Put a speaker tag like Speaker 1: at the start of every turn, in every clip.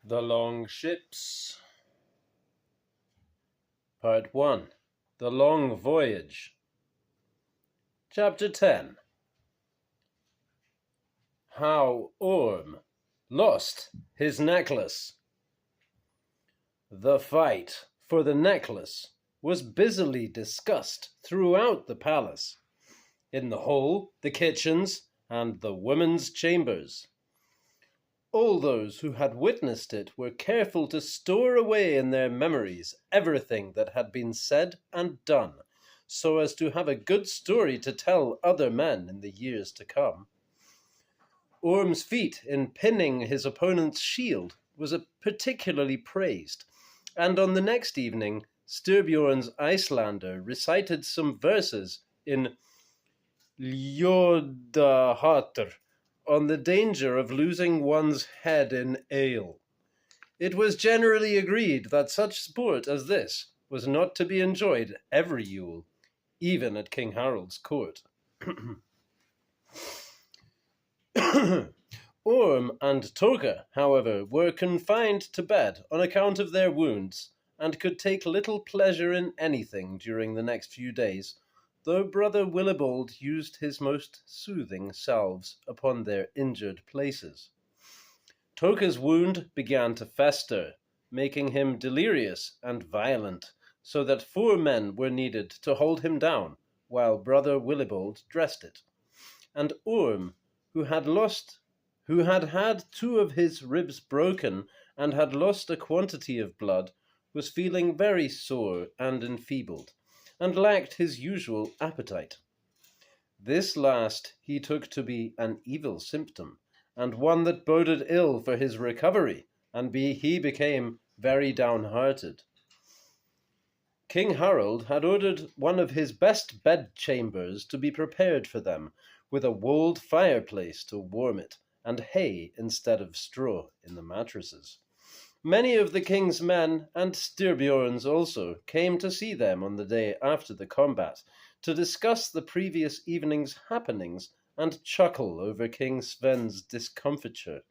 Speaker 1: The Long Ships. Part 1. The Long Voyage. Chapter 10. How Orm lost his necklace. The fight for the necklace was busily discussed throughout the palace, in the hall, the kitchens, and the women's chambers. All those who had witnessed it were careful to store away in their memories everything that had been said and done, so as to have a good story to tell other men in the years to come. Orm's feat in pinning his opponent's shield was particularly praised, and on the next evening Styrbjorn's Icelander recited some verses in Ljodahatr on the danger of losing one's head in ale. It was generally agreed that such sport as this was not to be enjoyed every Yule, even at King Harold's court. Orm and Toke, however, were confined to bed on account of their wounds, and could take little pleasure in anything during the next few days, though Brother Willibald used his most soothing salves upon their injured places. Toke's wound began to fester, making him delirious and violent, so that 4 men were needed to hold him down, while Brother Willibald dressed it. And Orm, who had had 2 of his ribs broken and had lost a quantity of blood, was feeling very sore and enfeebled, and lacked his usual appetite. This last he took to be an evil symptom, and one that boded ill for his recovery, and he became very downhearted. King Harold had ordered one of his best bedchambers to be prepared for them, with a walled fireplace to warm it, and hay instead of straw in the mattresses. Many of the king's men, and Styrbjorn's also, came to see them on the day after the combat, to discuss the previous evening's happenings and chuckle over King Sven's discomfiture.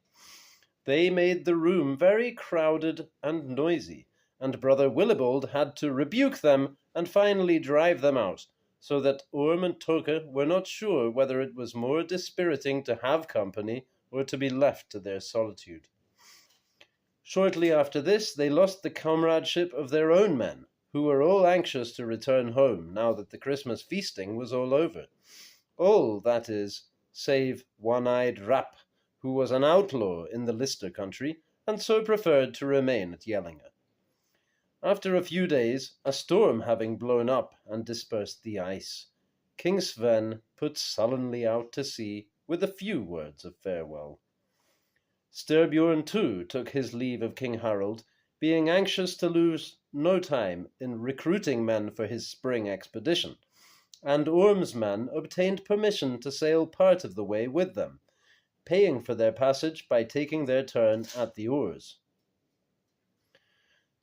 Speaker 1: They made the room very crowded and noisy, and Brother Willibald had to rebuke them and finally drive them out, so that Orm and Toke were not sure whether it was more dispiriting to have company or to be left to their solitude. Shortly after this, they lost the comradeship of their own men, who were all anxious to return home now that the Christmas feasting was all over. All, that is, save One-Eyed Rap, who was an outlaw in the Lister country, and so preferred to remain at Yellinge. After a few days, a storm having blown up and dispersed the ice, King Sven put sullenly out to sea with a few words of farewell. Styrbjorn too took his leave of King Harold, being anxious to lose no time in recruiting men for his spring expedition, and Orm's men obtained permission to sail part of the way with them, paying for their passage by taking their turn at the oars.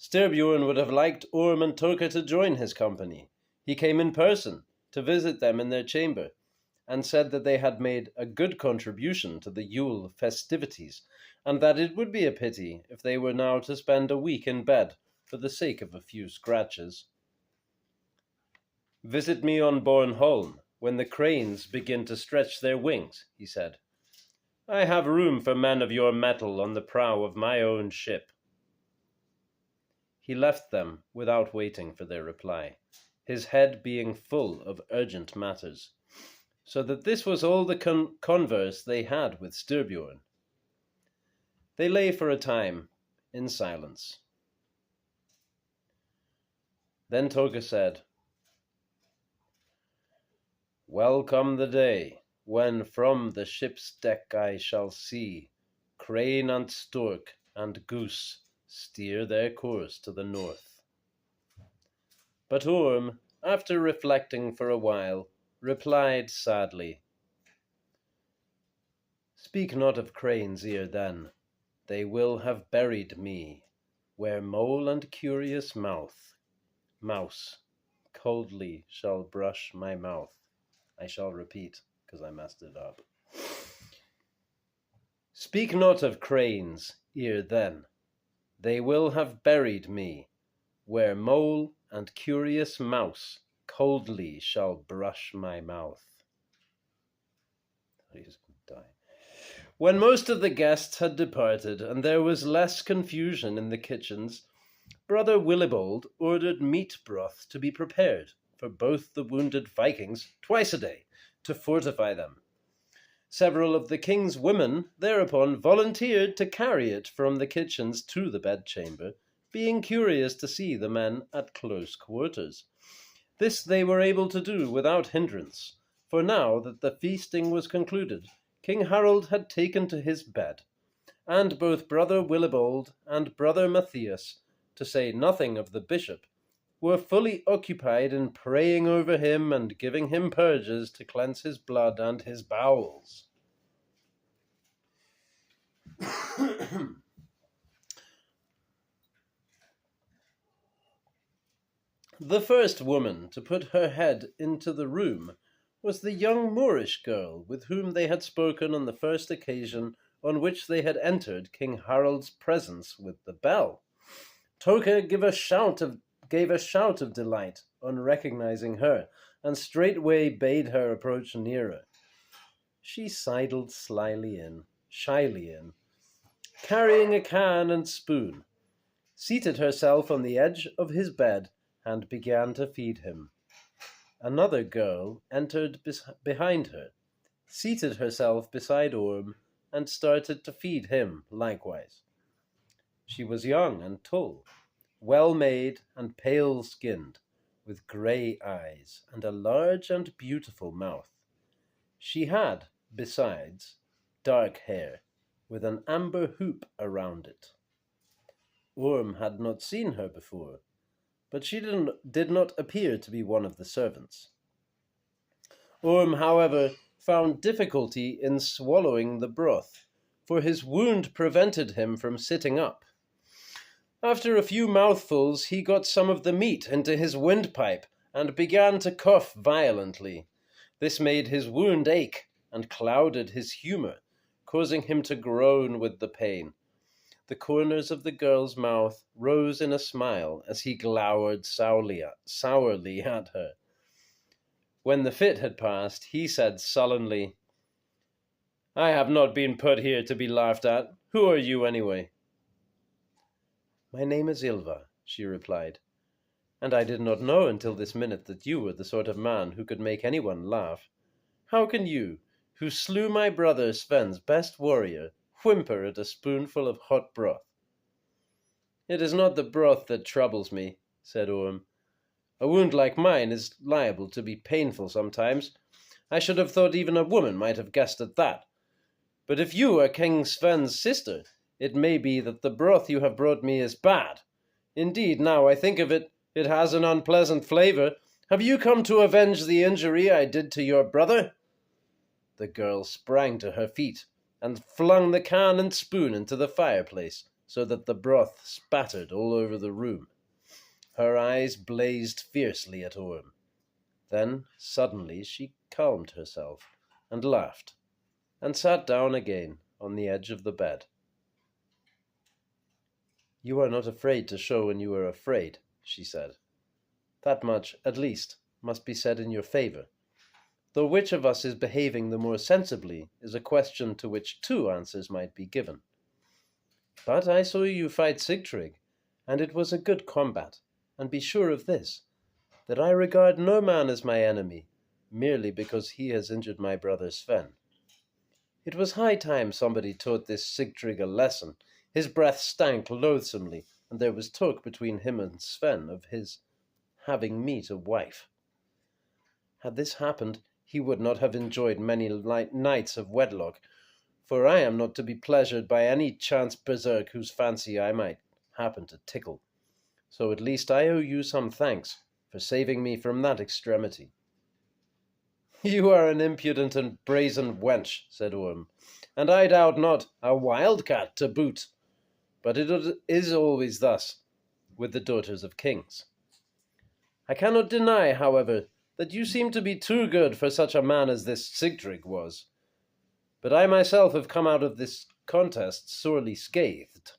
Speaker 1: Styrbjorn would have liked Orm and Toke to join his company. He came in person to visit them in their chamber, and said that they had made a good contribution to the Yule festivities, and that it would be a pity if they were now to spend a week in bed for the sake of a few scratches. "Visit me on Bornholm when the cranes begin to stretch their wings," he said. "I have room for men of your mettle on the prow of my own ship." He left them without waiting for their reply, his head being full of urgent matters, so that this was all the converse they had with Styrbjorn. They lay for a time in silence. Then Toke said, "Well come the day when from the ship's deck I shall see crane and stork and goose steer their course to the north." But Orm, after reflecting for a while, replied sadly, "Speak not of cranes ere then. They will have buried me, where mole and curious mouse coldly shall brush my mouth." I shall repeat, because I messed it up. "Speak not of cranes ere then. They will have buried me, where mole and curious mouse coldly shall brush my mouth. He's going to die. When most of the guests had departed, and there was less confusion in the kitchens, Brother Willibald ordered meat broth to be prepared for both the wounded Vikings twice a day, to fortify them. Several of the king's women thereupon volunteered to carry it from the kitchens to the bedchamber, being curious to see the men at close quarters. This they were able to do without hindrance, for now that the feasting was concluded, King Harold had taken to his bed, and both Brother Willibald and Brother Matthias, to say nothing of the bishop, were fully occupied in praying over him and giving him purges to cleanse his blood and his bowels. The first woman to put her head into the room was the young Moorish girl with whom they had spoken on the first occasion on which they had entered King Harold's presence with the bell. Toke gave a shout of delight on recognizing her, and straightway bade her approach nearer. She sidled shyly in, carrying a can and spoon, seated herself on the edge of his bed, and began to feed him. Another girl entered behind her, seated herself beside Orm, and started to feed him likewise. She was young and tall, well-made and pale-skinned, with grey eyes and a large and beautiful mouth. She had, besides, dark hair, with an amber hoop around it. Orm had not seen her before, but she did not appear to be one of the servants. Orm, however, found difficulty in swallowing the broth, for his wound prevented him from sitting up. After a few mouthfuls, he got some of the meat into his windpipe and began to cough violently. This made his wound ache and clouded his humour, causing him to groan with the pain. The corners of the girl's mouth rose in a smile as he glowered sourly at her. When the fit had passed, he said sullenly, "I have not been put here to be laughed at. Who are you, anyway?" "My name is Ylva," she replied, "and I did not know until this minute that you were the sort of man who could make anyone laugh. How can you, who slew my brother Sven's best warrior, whimper at a spoonful of hot broth?" "It is not the broth that troubles me," said Orm. "A wound like mine is liable to be painful sometimes. I should have thought even a woman might have guessed at that. But if you are King Sven's sister, it may be that the broth you have brought me is bad. Indeed, now I think of it, it has an unpleasant flavour. Have you come to avenge the injury I did to your brother?" The girl sprang to her feet and flung the can and spoon into the fireplace, so that the broth spattered all over the room. Her eyes blazed fiercely at Orm. Then suddenly she calmed herself and laughed, and sat down again on the edge of the bed. "You are not afraid to show when you are afraid," she said. "That much, at least, must be said in your favour. Though which of us is behaving the more sensibly is a question to which two answers might be given. But I saw you fight Sigtryg, and it was a good combat, and be sure of this, that I regard no man as my enemy, merely because he has injured my brother Sven. It was high time somebody taught this Sigtryg a lesson. His breath stank loathsomely, and there was talk between him and Sven of his having me to wife. Had this happened, he would not have enjoyed many nights of wedlock, for I am not to be pleasured by any chance berserk whose fancy I might happen to tickle. So at least I owe you some thanks for saving me from that extremity." "You are an impudent and brazen wench," said Orm, "and I doubt not a wildcat to boot. But it is always thus with the daughters of kings. I cannot deny, however, that you seem to be too good for such a man as this Sigtryg was. But I myself have come out of this contest sorely scathed.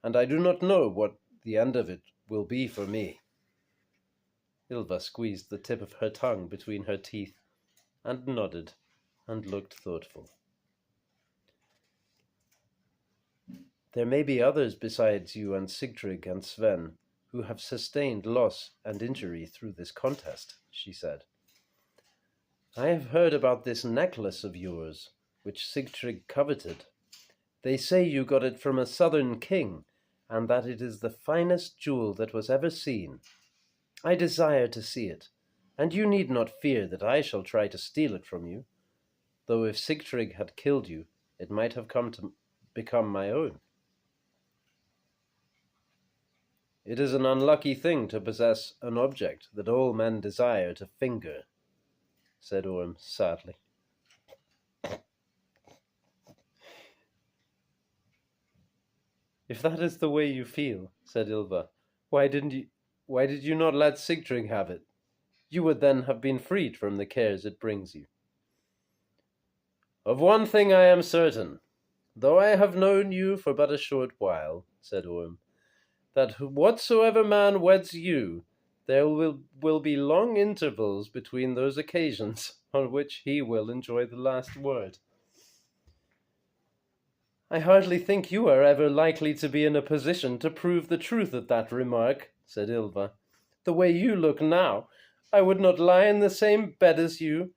Speaker 1: and I do not know what the end of it will be for me." Ylva squeezed the tip of her tongue between her teeth, and nodded, and looked thoughtful. "There may be others besides you and Sigtryg and Sven who have sustained loss and injury through this contest," she said. "I have heard about this necklace of yours, which Sigtryg coveted. They say you got it from a southern king, and that it is the finest jewel that was ever seen. I desire to see it, and you need not fear that I shall try to steal it from you, though if Sigtryg had killed you, it might have come to become my own." "It is an unlucky thing to possess an object that all men desire to finger," said Orm sadly. "If that is the way you feel," said Ylva, why did you not let Sigtryg have it? You would then have been freed from the cares it brings you." "Of one thing I am certain, though I have known you for but a short while," said Orm, "that whatsoever man weds you, there will be long intervals between those occasions on which he will enjoy the last word." "I hardly think you are ever likely to be in a position to prove the truth of that remark," said Ylva. "The way you look now, I would not lie in the same bed as you.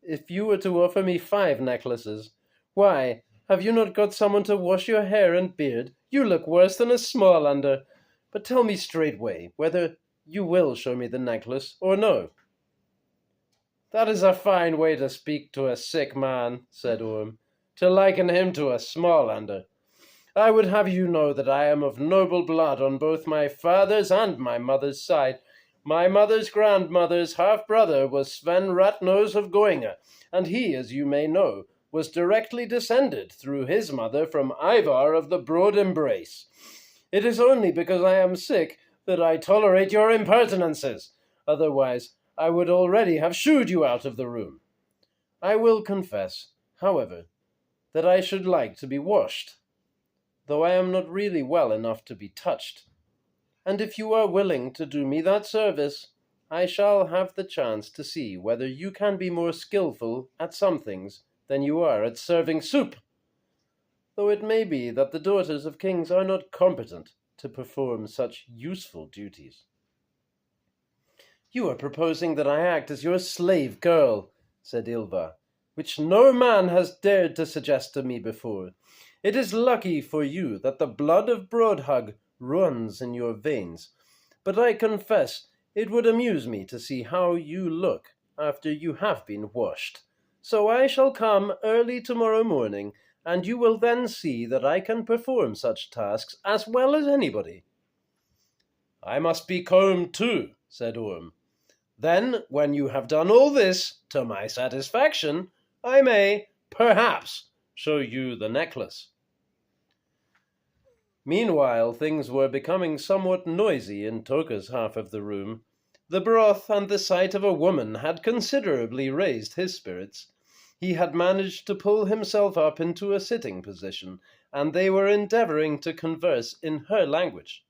Speaker 1: If you were to offer me 5 necklaces, why, have you not got someone to wash your hair and beard? You look worse than a Smålander. But tell me straightway whether you will show me the necklace or no." "That is a fine way to speak to a sick man," said Orm, "to liken him to a Smålander. I would have you know that I am of noble blood on both my father's and my mother's side. My mother's grandmother's half-brother was Sven Ratnose of Goinge, and he, as you may know, was directly descended through his mother from Ivar of the Broad Embrace. It is only because I am sick that I tolerate your impertinences. Otherwise, I would already have shooed you out of the room. I will confess, however, that I should like to be washed, though I am not really well enough to be touched. And if you are willing to do me that service, I shall have the chance to see whether you can be more skillful at some things than you are at serving soup, though it may be that the daughters of kings are not competent to perform such useful duties." "You are proposing that I act as your slave girl," said Ylva, "which no man has dared to suggest to me before. It is lucky for you that the blood of Broadhug runs in your veins, but I confess it would amuse me to see how you look after you have been washed. So I shall come early tomorrow morning, and you will then see that I can perform such tasks as well as anybody." "I must be combed too," said Orm. "Then, when you have done all this, to my satisfaction, I may, perhaps, show you the necklace." Meanwhile, things were becoming somewhat noisy in Toka's half of the room. The broth and the sight of a woman had considerably raised his spirits. He had managed to pull himself up into a sitting position, and they were endeavoring to converse in her language.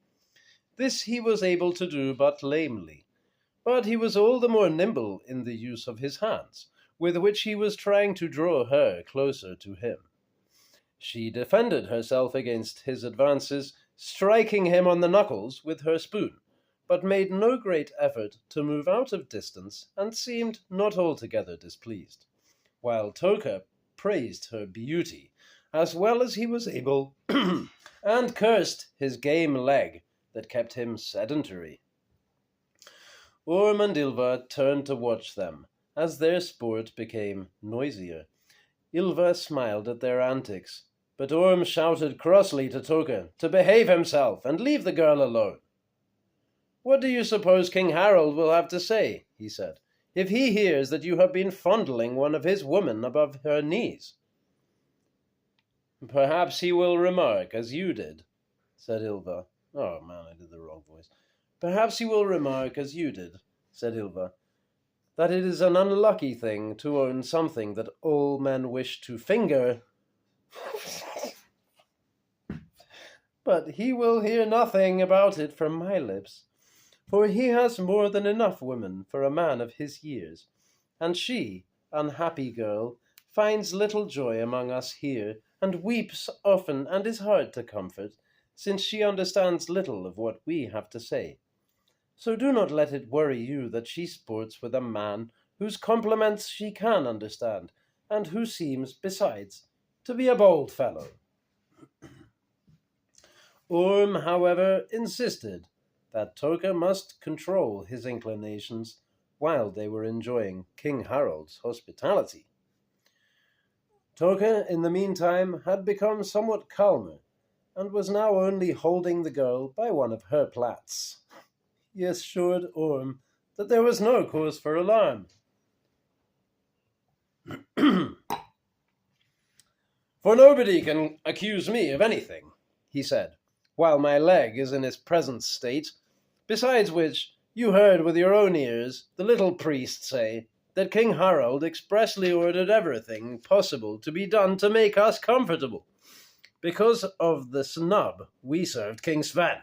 Speaker 1: This he was able to do but lamely, but he was all the more nimble in the use of his hands, with which he was trying to draw her closer to him. She defended herself against his advances, striking him on the knuckles with her spoon, but made no great effort to move out of distance and seemed not altogether displeased, while Toka praised her beauty as well as he was able and cursed his game leg that kept him sedentary. Orm and Ylva turned to watch them as their sport became noisier. Ylva smiled at their antics, but Orm shouted crossly to Toka to behave himself and leave the girl alone. "What do you suppose King Harold will have to say," he said, "if he hears that you have been fondling one of his women above her knees?" "Perhaps he will remark, as you did," said Ylva. "Oh man, I did the wrong voice. Perhaps he will remark, as you did," said Ylva, "that it is an unlucky thing to own something that all men wish to finger." but he will hear nothing about it from my lips, for he has more than enough women for a man of his years, and she, unhappy girl, finds little joy among us here, and weeps often and is hard to comfort, since she understands little of what we have to say. So do not let it worry you that she sports with a man whose compliments she can understand, and who seems, besides, to be a bold fellow. Orm, however, insisted that Toka must control his inclinations while they were enjoying King Harald's hospitality. Toka, in the meantime, had become somewhat calmer, and was now only holding the girl by one of her plaits. He assured Orm that there was no cause for alarm. For nobody can accuse me of anything, he said, while my leg is in its present state. Besides which, you heard with your own ears the little priest say that King Harald expressly ordered everything possible to be done to make us comfortable, because of the snub we served King Sven.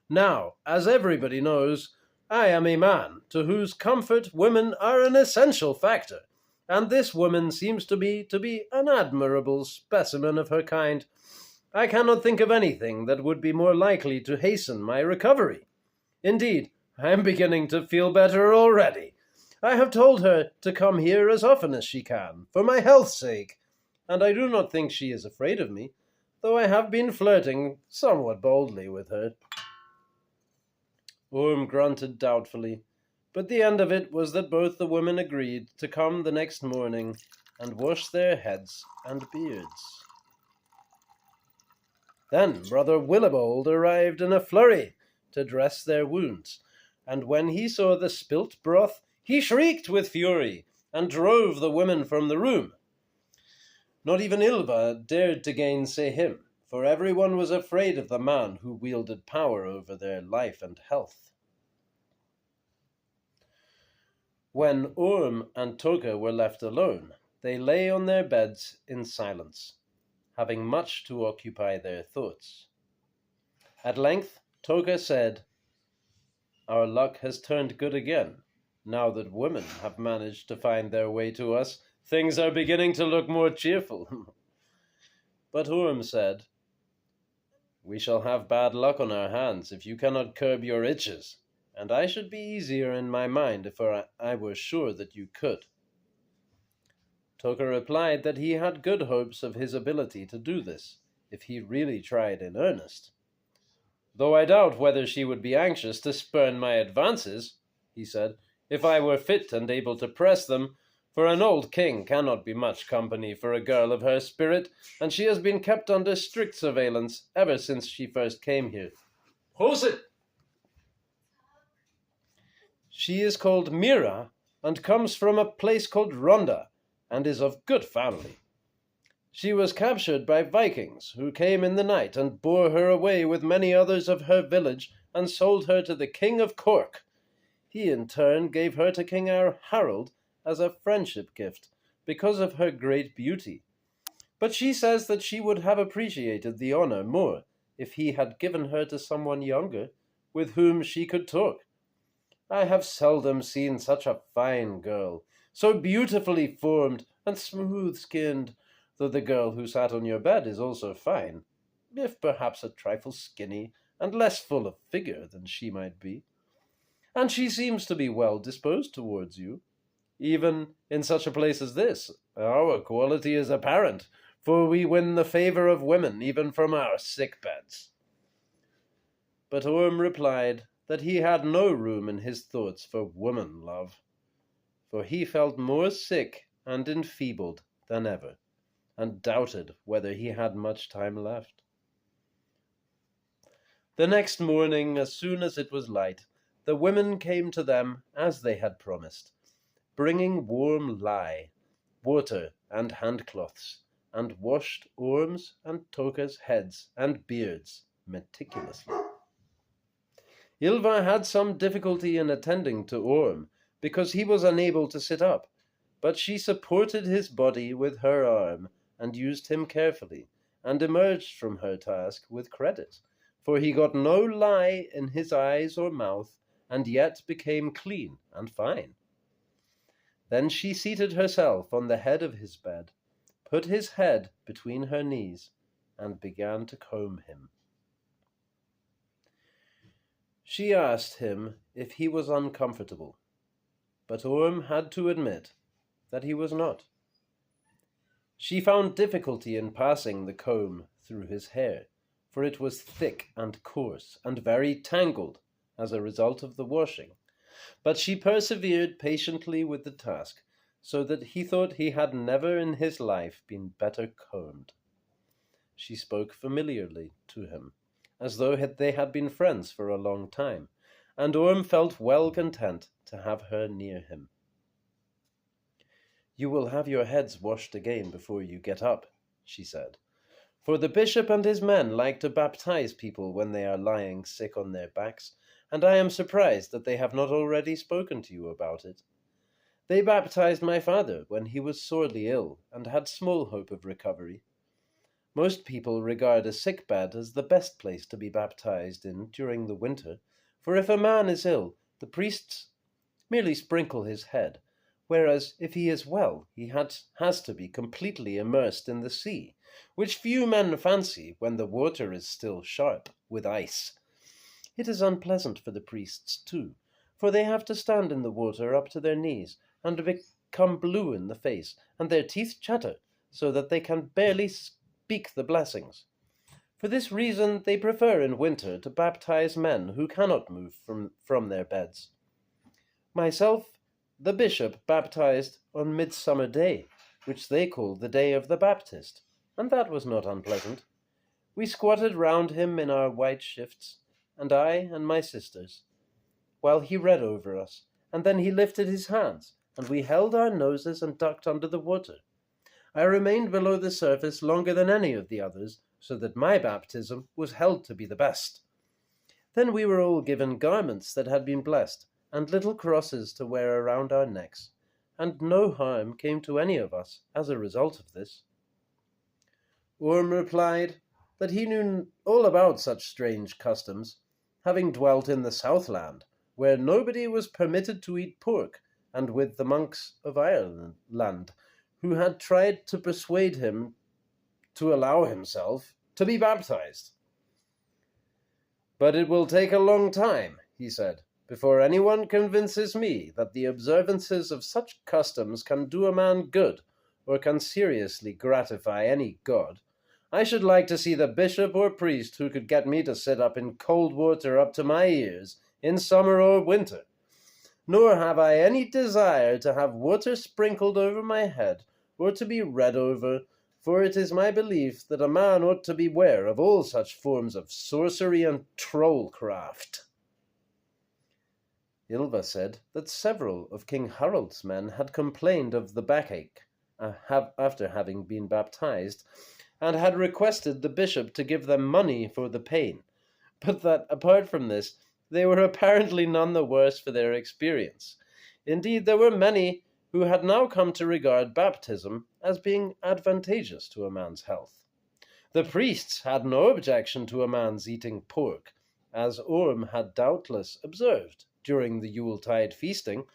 Speaker 1: Now, as everybody knows, I am a man to whose comfort women are an essential factor, and this woman seems to be an admirable specimen of her kind. I cannot think of anything that would be more likely to hasten my recovery. Indeed, I am beginning to feel better already. I have told her to come here as often as she can, for my health's sake, and I do not think she is afraid of me, though I have been flirting somewhat boldly with her. Orm grunted doubtfully, but the end of it was that both the women agreed to come the next morning and wash their heads and beards. Then Brother Willibald arrived in a flurry to dress their wounds, and when he saw the spilt broth, he shrieked with fury and drove the women from the room. Not even Ylva dared to gainsay him, for everyone was afraid of the man who wielded power over their life and health. When Orm and Toka were left alone, they lay on their beds in silence, having much to occupy their thoughts. At length Toka said, "Our luck has turned good again. Now that women have managed to find their way to us, things are beginning to look more cheerful." But Orm said, "We shall have bad luck on our hands if you cannot curb your itches, and I should be easier in my mind if I were sure that you could." Toka replied that he had good hopes of his ability to do this, if he really tried in earnest. "Though I doubt whether she would be anxious to spurn my advances," he said, "if I were fit and able to press them, for an old king cannot be much company for a girl of her spirit, and she has been kept under strict surveillance ever since she first came here. Who's it? She is called Mira, and comes from a place called Ronda, and is of good family. She was captured by Vikings, who came in the night and bore her away with many others of her village and sold her to the King of Cork. He in turn gave her to King Harald as a friendship gift, because of her great beauty. But she says that she would have appreciated the honor more if he had given her to someone younger, with whom she could talk. I have seldom seen such a fine girl, so beautifully formed and smooth-skinned, though the girl who sat on your bed is also fine, if perhaps a trifle skinny and less full of figure than she might be. And she seems to be well disposed towards you. Even in such a place as this, our quality is apparent, for we win the favor of women even from our sick beds." But Orm replied that he had no room in his thoughts for woman love, for he felt more sick and enfeebled than ever, and doubted whether he had much time left. The next morning, as soon as it was light, the women came to them as they had promised, bringing warm lye, water, and handcloths, and washed Orm's and Toka's heads and beards meticulously. Ylva had some difficulty in attending to Orm, because he was unable to sit up, but she supported his body with her arm, and used him carefully, and emerged from her task with credit, for he got no lie in his eyes or mouth, and yet became clean and fine. Then she seated herself on the head of his bed, put his head between her knees, and began to comb him. She asked him if he was uncomfortable, but Orm had to admit that he was not. She found difficulty in passing the comb through his hair, for it was thick and coarse and very tangled as a result of the washing, but she persevered patiently with the task, so that he thought he had never in his life been better combed. She spoke familiarly to him, as though they had been friends for a long time, and Orm felt well content to have her near him. "You will have your heads washed again before you get up," she said, "for the bishop and his men like to baptize people when they are lying sick on their backs, and I am surprised that they have not already spoken to you about it. They baptized my father when he was sorely ill and had small hope of recovery. Most people regard a sick bed as the best place to be baptized in during the winter, for if a man is ill, the priests merely sprinkle his head, whereas if he is well, he has to be completely immersed in the sea, which few men fancy when the water is still sharp with ice. It is unpleasant for the priests, too, for they have to stand in the water up to their knees, and become blue in the face, and their teeth chatter, so that they can barely speak the blessings. For this reason they prefer in winter to baptize men who cannot move from their beds. Myself, the bishop baptized on Midsummer Day, which they call the Day of the Baptist, and that was not unpleasant. We squatted round him in our white shifts, and I and my sisters, while he read over us, and then he lifted his hands, and we held our noses and ducked under the water. I remained below the surface longer than any of the others, so that my baptism was held to be the best. Then we were all given garments that had been blessed, and little crosses to wear around our necks, and no harm came to any of us as a result of this." Orm replied that he knew all about such strange customs, having dwelt in the Southland, where nobody was permitted to eat pork, and with the monks of Ireland, who had tried to persuade him to allow himself to be baptized. "But it will take a long time," he said, "before anyone convinces me that the observances of such customs can do a man good, or can seriously gratify any god. I should like to see the bishop or priest who could get me to sit up in cold water up to my ears, in summer or winter. Nor have I any desire to have water sprinkled over my head, or to be read over, for it is my belief that a man ought to beware of all such forms of sorcery and trollcraft." Ylva said that several of King Harald's men had complained of the backache after having been baptized, and had requested the bishop to give them money for the pain, but that, apart from this, they were apparently none the worse for their experience. Indeed, there were many who had now come to regard baptism as being advantageous to a man's health. The priests had no objection to a man's eating pork, as Orm had doubtless observed during the Yuletide feasting,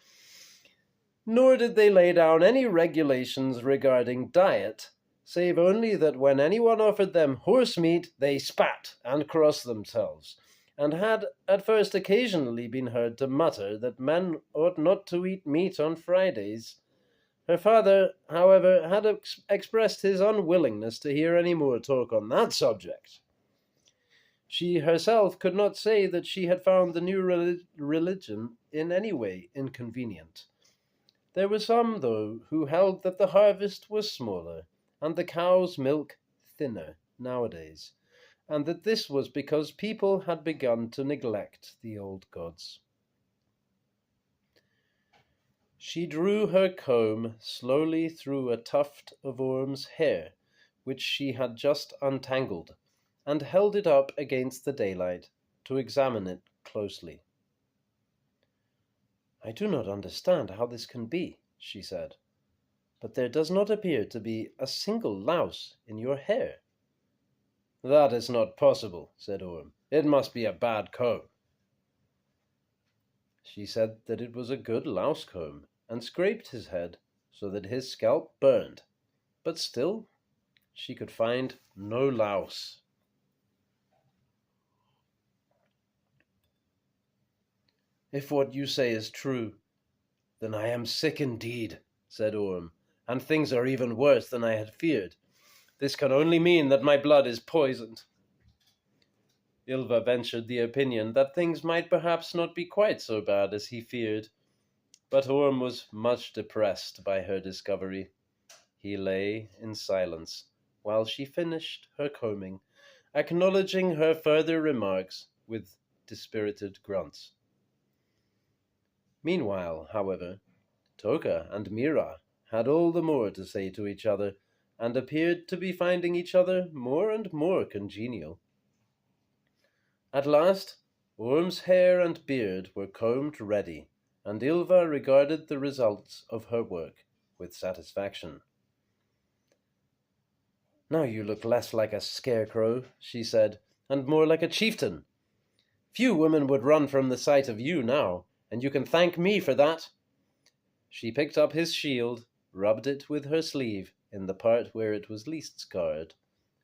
Speaker 1: nor did they lay down any regulations regarding diet, save only that when anyone offered them horse meat, they spat and crossed themselves, and had at first occasionally been heard to mutter that men ought not to eat meat on Fridays. Her father, however, had expressed his unwillingness to hear any more talk on that subject. She herself could not say that she had found the new religion in any way inconvenient. There were some, though, who held that the harvest was smaller, and the cow's milk thinner nowadays, and that this was because people had begun to neglect the old gods. She drew her comb slowly through a tuft of Orm's hair, which she had just untangled, and held it up against the daylight to examine it closely. "I do not understand how this can be," she said, "but there does not appear to be a single louse in your hair." That is not possible, said Orm. It must be a bad comb. She said that it was a good louse comb, and scraped his head so that his scalp burned, but still she could find no louse. If what you say is true, then I am sick indeed, said Orm, and things are even worse than I had feared. This can only mean that my blood is poisoned. Ylva ventured the opinion that things might perhaps not be quite so bad as he feared, but Orm was much depressed by her discovery. He lay in silence while she finished her combing, acknowledging her further remarks with dispirited grunts. Meanwhile, however, Toka and Mira had all the more to say to each other, and appeared to be finding each other more and more congenial. At last, Orm's hair and beard were combed ready, and Ylva regarded the results of her work with satisfaction. Now you look less like a scarecrow, she said, and more like a chieftain. Few women would run from the sight of you now, and you can thank me for that. She picked up his shield, rubbed it with her sleeve in the part where it was least scarred,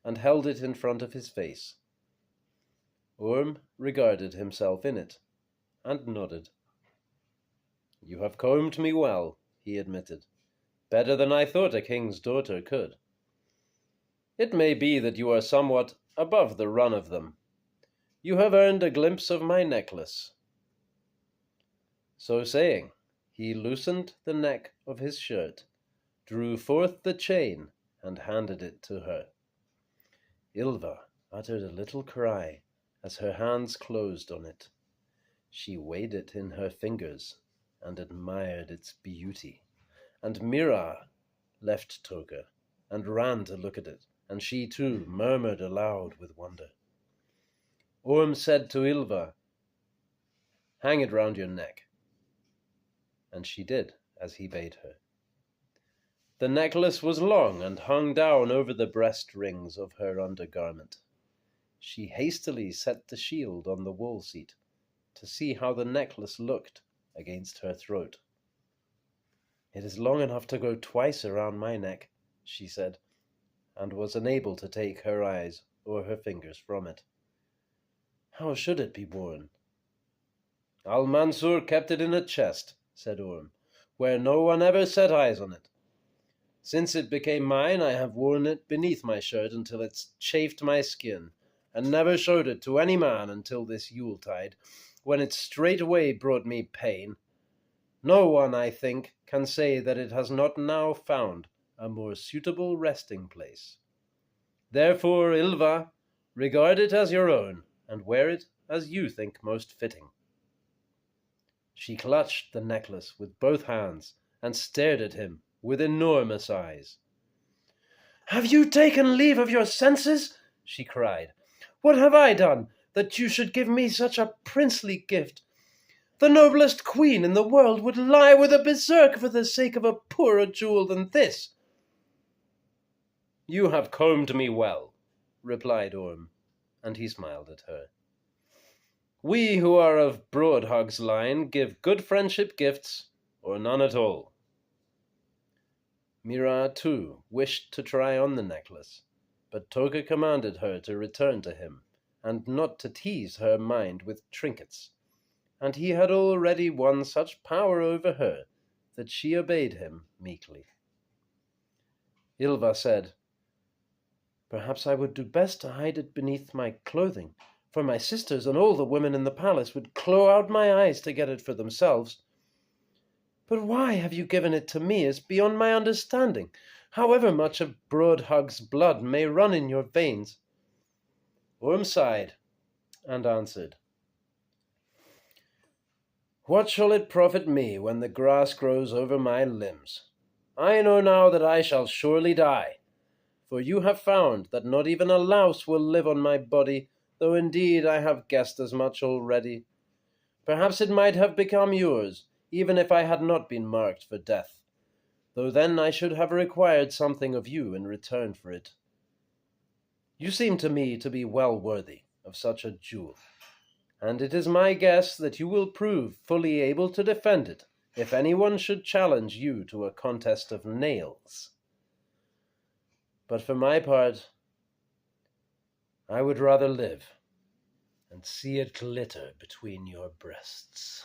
Speaker 1: and held it in front of his face. Orm regarded himself in it, and nodded. You have combed me well, he admitted. Better than I thought a king's daughter could. It may be that you are somewhat above the run of them. You have earned a glimpse of my necklace. So saying, he loosened the neck of his shirt, drew forth the chain, and handed it to her. Ylva uttered a little cry as her hands closed on it. She weighed it in her fingers and admired its beauty, and Mira left Toka and ran to look at it, and she too murmured aloud with wonder. Orm said to Ylva, "Hang it round your neck." And she did as he bade her. The necklace was long and hung down over the breast rings of her undergarment. She hastily set the shield on the wall seat to see how the necklace looked against her throat. "It is long enough to go twice around my neck," she said, and was unable to take her eyes or her fingers from it. "How should it be worn?" "Al-Mansur kept it in a chest," said Orm, "where no one ever set eyes on it. Since it became mine, I have worn it beneath my shirt until it's chafed my skin, and never showed it to any man until this Yuletide, when it straightway brought me pain. No one, I think, can say that it has not now found a more suitable resting place. Therefore, Ylva, regard it as your own, and wear it as you think most fitting." She clutched the necklace with both hands and stared at him with enormous eyes. "Have you taken leave of your senses?" she cried. "What have I done that you should give me such a princely gift? The noblest queen in the world would lie with a berserk for the sake of a poorer jewel than this." "You have combed me well," replied Orm, and he smiled at her. "We who are of Broadhog's line give good friendship gifts, or none at all." Mira, too, wished to try on the necklace, but Toka commanded her to return to him, and not to tease her mind with trinkets, and he had already won such power over her that she obeyed him meekly. Ylva said, "Perhaps I would do best to hide it beneath my clothing, for my sisters and all the women in the palace would claw out my eyes to get it for themselves. But why have you given it to me is beyond my understanding, however much of Broadhog's blood may run in your veins." Orm sighed and answered, "What shall it profit me when the grass grows over my limbs? I know now that I shall surely die, for you have found that not even a louse will live on my body, though indeed I have guessed as much already. Perhaps it might have become yours, even if I had not been marked for death, though then I should have required something of you in return for it." You seem to me to be well worthy of such a jewel, and it is my guess that you will prove fully able to defend it if anyone should challenge you to a contest of nails. But for my part, I would rather live and see it glitter between your breasts.